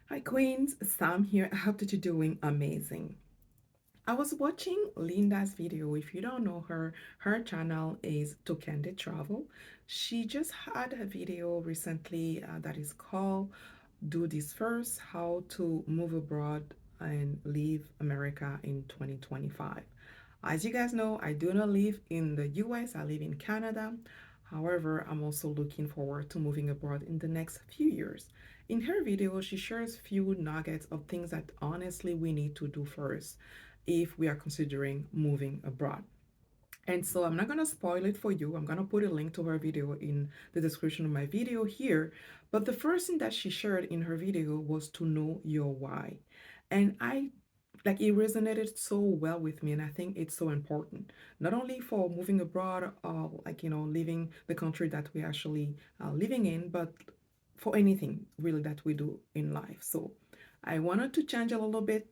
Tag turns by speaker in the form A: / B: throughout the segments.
A: Hi Queens, Sam here. I hope that you're doing amazing. I was watching Linda's video. If you don't know her, her channel is Tokende Travel. She just had a video recently that is called Do This First, How to Move Abroad and Leave America in 2025. As you guys know, I do not live in the US, I live in Canada. However, I'm also looking forward to moving abroad in the next few years. In her video, she shares few nuggets of things that honestly we need to do first if we are considering moving abroad. And so I'm not going to spoil it for you. I'm going to put a link to her video in the description of my video here. But the first thing that she shared in her video was to know your why. And I like it resonated so well with me, and I think it's so important, not only for moving abroad or leaving the country that we actually living in, but for anything really that we do in life. So I wanted to change a little bit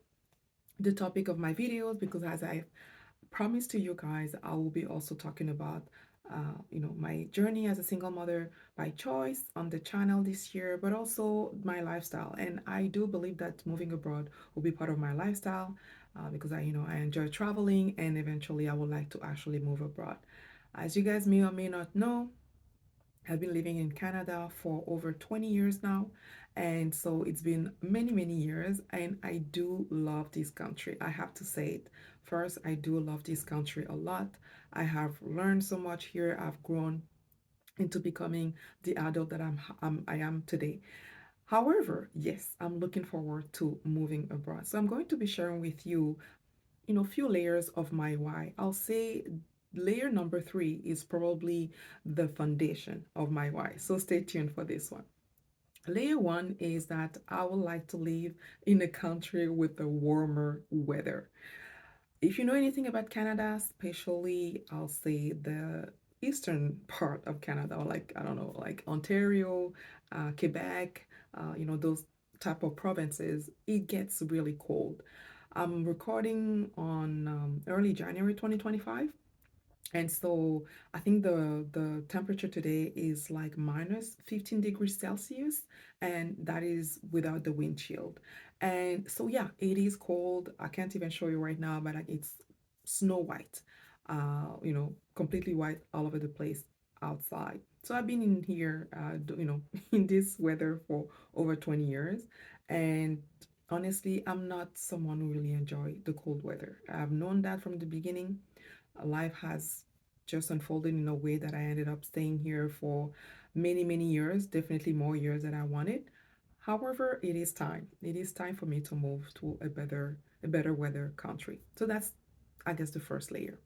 A: the topic of my videos because as I promise to you guys, I will be also talking about, my journey as a single mother by choice on the channel this year, but also my lifestyle. And I do believe that moving abroad will be part of my lifestyle because I enjoy traveling, and eventually I would like to actually move abroad. As you guys may or may not know, I've been living in Canada for over 20 years now. And so it's been many, many years. And I do love this country. I have to say it. First, I do love this country a lot. I have learned so much here. I've grown into becoming the adult that I am today. However, yes, I'm looking forward to moving abroad. So I'm going to be sharing with you, few layers of my why. I'll say layer number three is probably the foundation of my why. So stay tuned for this one. Layer one is that I would like to live in a country with a warmer weather. If you know anything about Canada, especially I'll say the eastern part of Canada, or like I don't know, like Ontario, Quebec, those type of provinces, it gets really cold. I'm recording on early January 2025. And so I think the temperature today is like minus 15 degrees Celsius, and that is without the wind chill. And so yeah, it is cold. I can't even show you right now, but like it's snow white, completely white all over the place outside. So I've been in here, in this weather for over 20 years, and honestly, I'm not someone who really enjoy the cold weather. I've known that from the beginning. Life has just unfolded in a way that I ended up staying here for many, many years, definitely more years than I wanted. However, it is time. It is time for me to move to a better weather country. So that's, I guess, the first layer.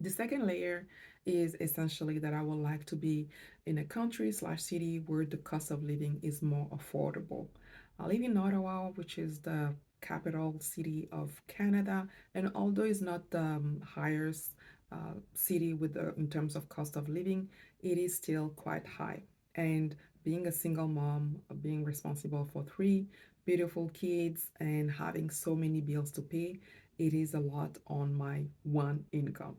A: The second layer is essentially that I would like to be in a country slash city where the cost of living is more affordable. I live in Ottawa, which is the capital city of Canada, and although it's not the highest city with in terms of cost of living, it is still quite high. And being a single mom, being responsible for three beautiful kids, and having so many bills to pay, it is a lot on my one income.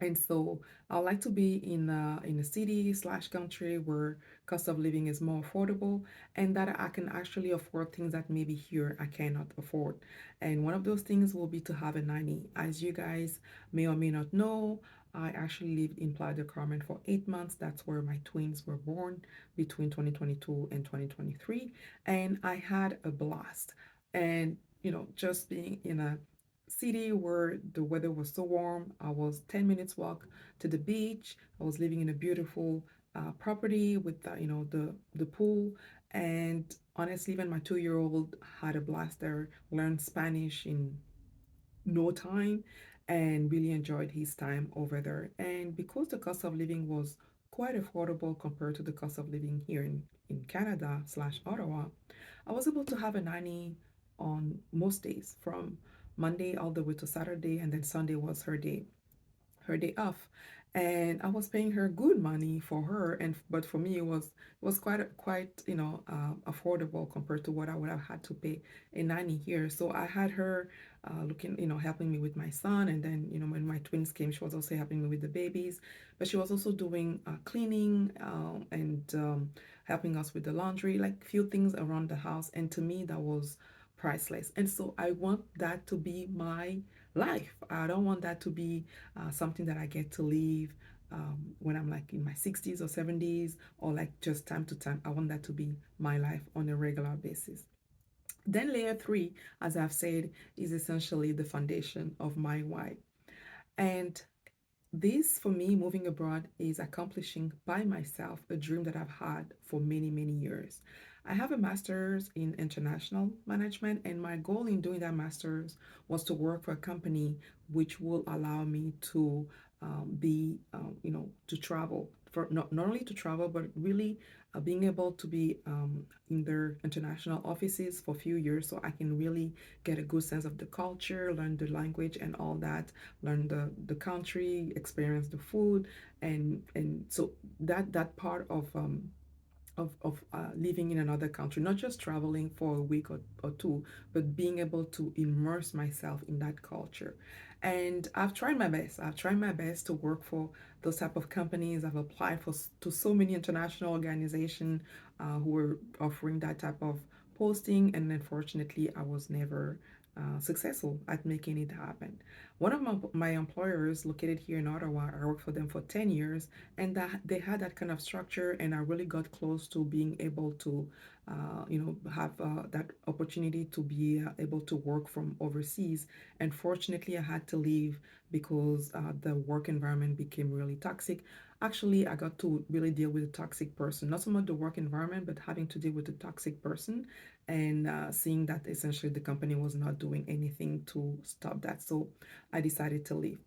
A: And so I like to be in a city slash country where cost of living is more affordable and that I can actually afford things that maybe here I cannot afford. And one of those things will be to have a nanny. As you guys may or may not know, I actually lived in Playa del Carmen for 8 months. That's where my twins were born between 2022 and 2023. And I had a blast. And, just being in a city where the weather was so warm. I was 10 minutes walk to the beach. I was living in a beautiful property with the pool. And honestly, even my 2 year old had a blast there, learned Spanish in no time, and really enjoyed his time over there. And because the cost of living was quite affordable compared to the cost of living here in Canada slash Ottawa, I was able to have a nanny on most days from Monday all the way to Saturday, and then Sunday was her day off. And I was paying her good money for her, and but for me it was quite affordable compared to what I would have had to pay a nanny here. So I had her looking, helping me with my son, and then when my twins came, she was also helping me with the babies, but she was also doing cleaning and helping us with the laundry, like few things around the house. And to me, that was priceless. And so I want that to be my life. I don't want that to be something that I get to leave when I'm like in my 60s or 70s or like just time to time. I want that to be my life on a regular basis. Then layer three, as I've said, is essentially the foundation of my why. And this, for me, moving abroad is accomplishing by myself a dream that I've had for many, many years. I have a master's in international management, and my goal in doing that master's was to work for a company which will allow me to to travel for not only to travel, but really being able to be in their international offices for a few years so I can really get a good sense of the culture, learn the language and all that, learn the country, experience the food, and so that part of living in another country, not just traveling for a week or two, but being able to immerse myself in that culture. And I've tried my best. I've tried my best to work for those type of companies. I've applied to so many international organizations who were offering that type of posting, and unfortunately, I was never successful at making it happen. One of my employers located here in Ottawa, I worked for them for 10 years, and that they had that kind of structure, and I really got close to being able to have that opportunity to be able to work from overseas. And fortunately, I had to leave because the work environment became really toxic. Actually, I got to really deal with a toxic person, not so much the work environment, but having to deal with a toxic person, and seeing that essentially the company was not doing anything to stop that. So I decided to leave.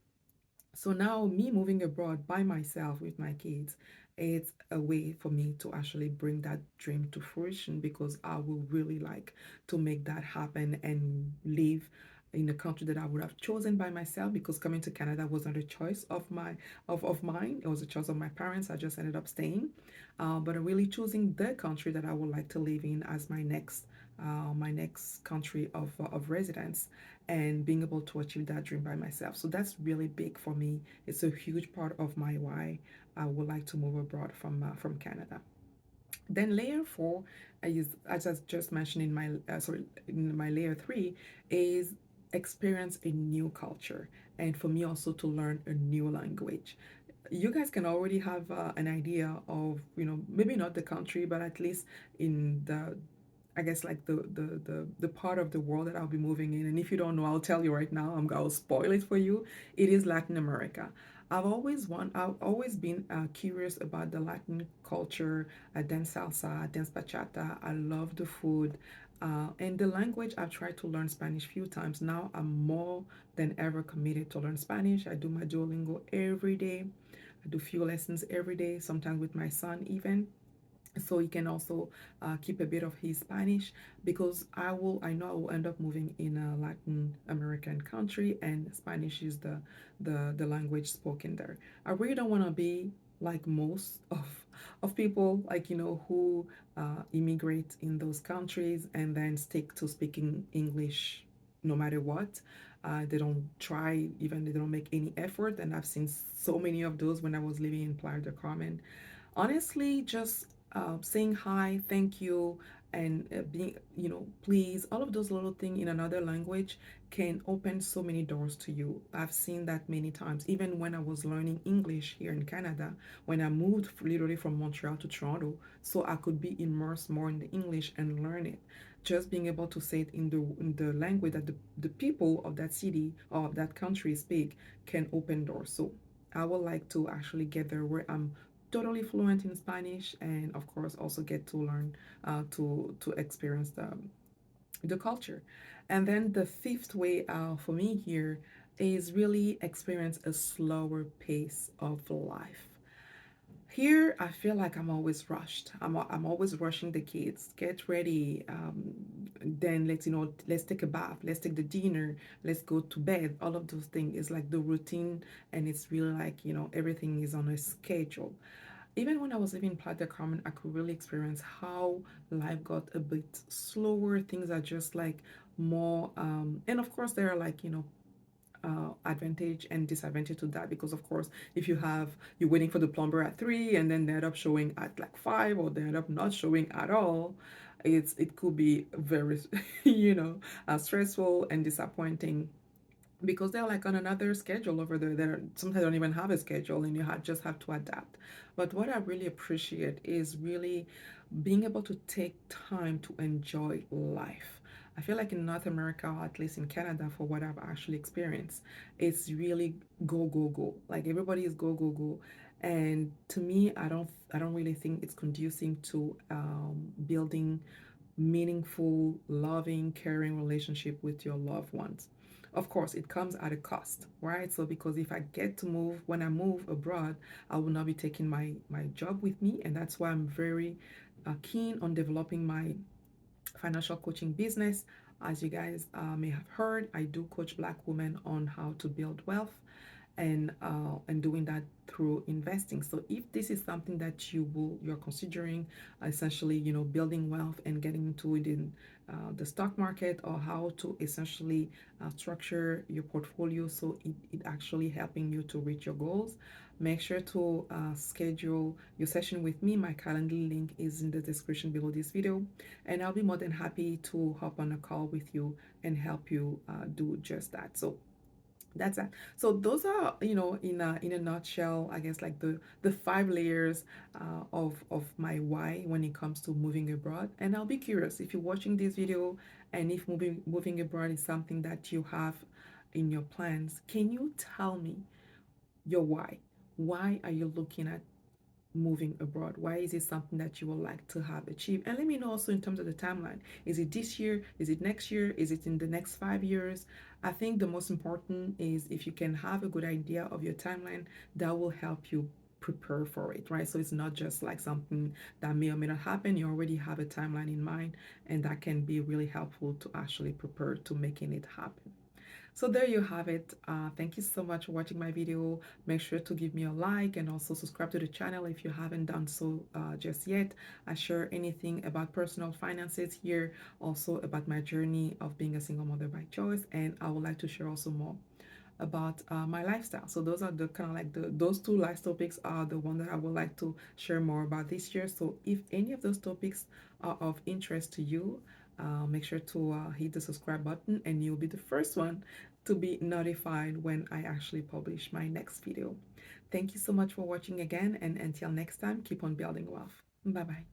A: So now, me moving abroad by myself with my kids, it's a way for me to actually bring that dream to fruition, because I will really like to make that happen and live in a country that I would have chosen by myself, because coming to Canada was not a choice of mine. It was a choice of my parents. I just ended up staying. But I'm really choosing the country that I would like to live in as my next country of residence, and being able to achieve that dream by myself. So that's really big for me. It's a huge part of my why I would like to move abroad from Canada. Then layer four is, as I just mentioned in my layer three, is experience a new culture, and for me also to learn a new language. You guys can already have an idea of, maybe not the country, but at least in the, I guess, like the part of the world that I'll be moving in. And if you don't know, I'll tell you right now. I'll spoil it for you. It is Latin America. I've always been curious about the Latin culture. I dance salsa, I dance bachata. I love the food. And the language, I've tried to learn Spanish a few times. Now I'm more than ever committed to learn Spanish. I do my Duolingo every day. I do few lessons every day, sometimes with my son even, so he can also keep a bit of his Spanish, because I know I will end up moving in a Latin American country, and Spanish is the language spoken there. I really don't want to be like most of people, like, who immigrate in those countries and then stick to speaking English no matter what. They don't try, even they don't make any effort, and I've seen so many of those when I was living in Playa del Carmen. Honestly, just saying hi, thank you, and being, please, all of those little things in another language can open so many doors to you. I've seen that many times. Even when I was learning English here in Canada, when I moved literally from Montreal to Toronto, so I could be immersed more in the English and learn it. Just being able to say it in the language that the people of that city or of that country speak can open doors. So I would like to actually get there where I'm totally fluent in Spanish, and of course also get to learn to experience the culture. And then the fifth way for me here is really experience a slower pace of life. Here, I feel like I'm always rushed. I'm always rushing the kids. Get ready. Then let's take a bath. Let's take the dinner. Let's go to bed. All of those things is like the routine, and it's really like, everything is on a schedule. Even when I was living in Playa del Carmen, I could really experience how life got a bit slower. Things are just like more, and of course there are like, advantage and disadvantage to that, because of course if you're waiting for the plumber at 3 and then they end up showing at like 5, or they end up not showing at all, it could be very stressful and disappointing, because they're like on another schedule over there. They're sometimes they don't even have a schedule, and just have to adapt. But what I really appreciate is really being able to take time to enjoy life. I feel like in North America, or at least in Canada, for what I've actually experienced, it's really go go go. Like everybody is go go go, and to me, I don't really think it's conducing to building meaningful, loving, caring relationship with your loved ones. Of course, it comes at a cost, right? So because if I get to move, when I move abroad, I will not be taking my job with me, and that's why I'm very keen on developing my financial coaching business. As you guys may have heard, I do coach Black women on how to build wealth, and doing that through investing. So if this is something that you're considering, essentially, building wealth and getting into it in the stock market, or how to essentially structure your portfolio so it actually helping you to reach your goals, make sure to schedule your session with me. My calendar link is in the description below this video, and I'll be more than happy to hop on a call with you and help you do just that. So that's that. So those are, in a nutshell, I guess, like the 5 layers of my why when it comes to moving abroad. And I'll be curious if you're watching this video, and if moving abroad is something that you have in your plans. Can you tell me your why? Why are you looking at moving abroad? Why is it something that you would like to have achieved? And let me know also in terms of the timeline. Is it this year? Is it next year? Is it in the next 5 years? I think the most important is if you can have a good idea of your timeline, that will help you prepare for it, right? So it's not just like something that may or may not happen. You already have a timeline in mind, and that can be really helpful to actually prepare to making it happen. So there you have it. Thank you so much for watching my video. Make sure to give me a like, and also subscribe to the channel if you haven't done so just yet. I share anything about personal finances here, also about my journey of being a single mother by choice, and I would like to share also more about my lifestyle. So those are the kind of like those two life topics are the one that I would like to share more about this year. So if any of those topics are of interest to you, make sure to hit the subscribe button, and you'll be the first one to be notified when I actually publish my next video. Thank you so much for watching again, and until next time, keep on building wealth. Bye bye.